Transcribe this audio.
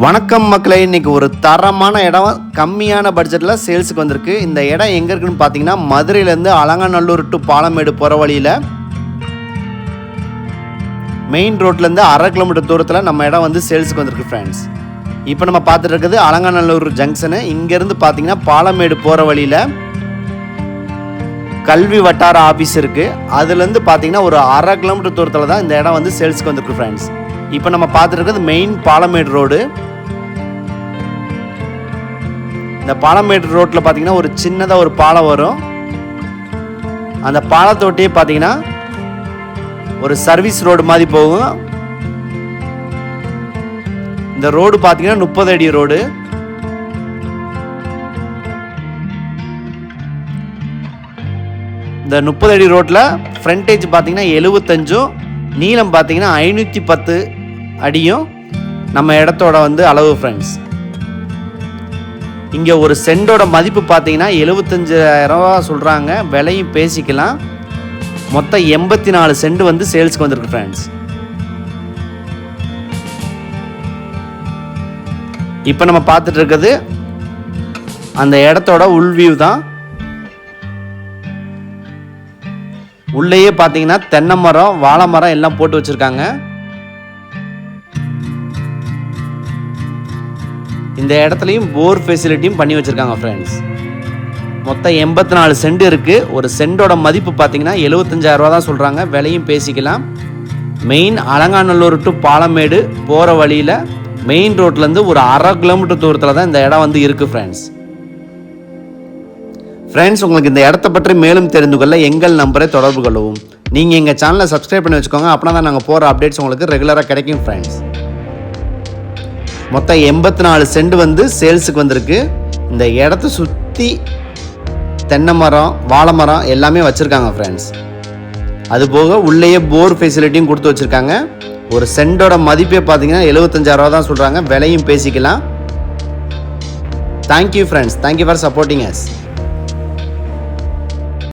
வணக்கம் மக்களே, இன்னைக்கு ஒரு தரமான இடம் கம்மியான பட்ஜெட்டில் சேல்ஸுக்கு வந்திருக்கு. இந்த இடம் எங்கே இருக்குன்னு பார்த்தீங்கன்னா, மதுரையிலேருந்து அலங்காநல்லூர் டு பாலமேடு போகிற வழியில் மெயின் ரோட்லேருந்து 1/2 கிலோமீட்டர் தூரத்தில் நம்ம இடம் வந்து சேல்ஸுக்கு வந்திருக்கு ஃப்ரெண்ட்ஸ். இப்போ நம்ம பார்த்துட்டு இருக்குது அலங்காநல்லூர் ஜங்ஷனு. இங்கேருந்து பார்த்தீங்கன்னா பாலமேடு போகிற வழியில் கல்வி வட்டார ஆஃபீஸ் இருக்குது. அதுலேருந்து பார்த்தீங்கன்னா ஒரு 1/2 கிலோமீட்டர் தூரத்தில் தான் இந்த இடம் வந்து சேல்ஸுக்கு வந்திருக்கு ஃப்ரெண்ட்ஸ். இப்போ நம்ம பார்த்துட்டு இருக்கிறது மெயின் பாலமேடு ரோடு. இந்த பாலமேடு ரோட்டில் பார்த்தீங்கன்னா ஒரு சின்னதாக ஒரு பாலம் வரும். அந்த பாலத்தோட்டியே பார்த்தீங்கன்னா ஒரு சர்வீஸ் ரோடு மாதிரி போகும். இந்த ரோடு பார்த்தீங்கன்னா 30 அடி ரோடு. இந்த 30 அடி ரோட்டில் ஃப்ரண்டேஜ் பார்த்தீங்கன்னா 75, நீளம் பார்த்தீங்கன்னா 510 அடியும் நம்ம இடத்தோட வந்து அளவு ஃப்ரெண்ட்ஸ். இங்கே ஒரு சென்டோட மதிப்பு பார்த்தீங்கன்னா 75,000 ரூபா சொல்கிறாங்க. விலையும் பேசிக்கலாம். மொத்தம் 84 சென்ட் வந்து சேல்ஸ்க்கு வந்திருக்கு ஃப்ரெண்ட்ஸ். இப்போ நம்ம பார்த்துட்டு இருக்கிறது அந்த இடத்தோட உள்வியூ தான். உள்ளேயே பார்த்தீங்கன்னா தென்னை மரம், வாழை மரம் எல்லாம் போட்டு வச்சுருக்காங்க. இந்த இடத்துலையும் போர் ஃபெசிலிட்டியும் பண்ணி வச்சுருக்காங்க ஃப்ரெண்ட்ஸ். மொத்தம் 84 சென்ட் இருக்குது. ஒரு சென்டோட மதிப்பு பார்த்தீங்கன்னா 75,000 ரூபா தான் சொல்கிறாங்க. விலையும் பேசிக்கலாம். மெயின் அலங்காநல்லூர் டு பாலமேடு போகிற வழியில் மெயின் ரோட்லேருந்து ஒரு 1/2 கிலோமீட்டர் தூரத்தில் தான் இந்த இடம் வந்து இருக்குது ஃப்ரெண்ட்ஸ். ஃப்ரெண்ட்ஸ், உங்களுக்கு இந்த இடத்த பற்றி மேலும் தெரிந்து கொள்ள எங்கள் நம்பரை தொடர்பு கொள்ளவும். நீங்கள் எங்கள் சேனலை சப்ஸ்கிரைப் பண்ணி வச்சுக்கோங்க. அப்படின்னா தான் நாங்கள் போகிற அப்டேட்ஸ் உங்களுக்கு ரெகுலராக கிடைக்கும் ஃப்ரெண்ட்ஸ். மொத்தம் 84 சென்ட் வந்து சேல்ஸுக்கு வந்திருக்கு. இந்த இடத்த சுற்றி தென்னை மரம், வாழை மரம் எல்லாமே வச்சுருக்காங்க ஃப்ரெண்ட்ஸ். அதுபோக உள்ளேயே போர் ஃபெசிலிட்டியும் கொடுத்து வச்சுருக்காங்க. ஒரு சென்டோட மதிப்பே பார்த்தீங்கன்னா 75,000 ரூபா தான் சொல்கிறாங்க. விலையும் பேசிக்கலாம். Thank you friends. Thank you for supporting us.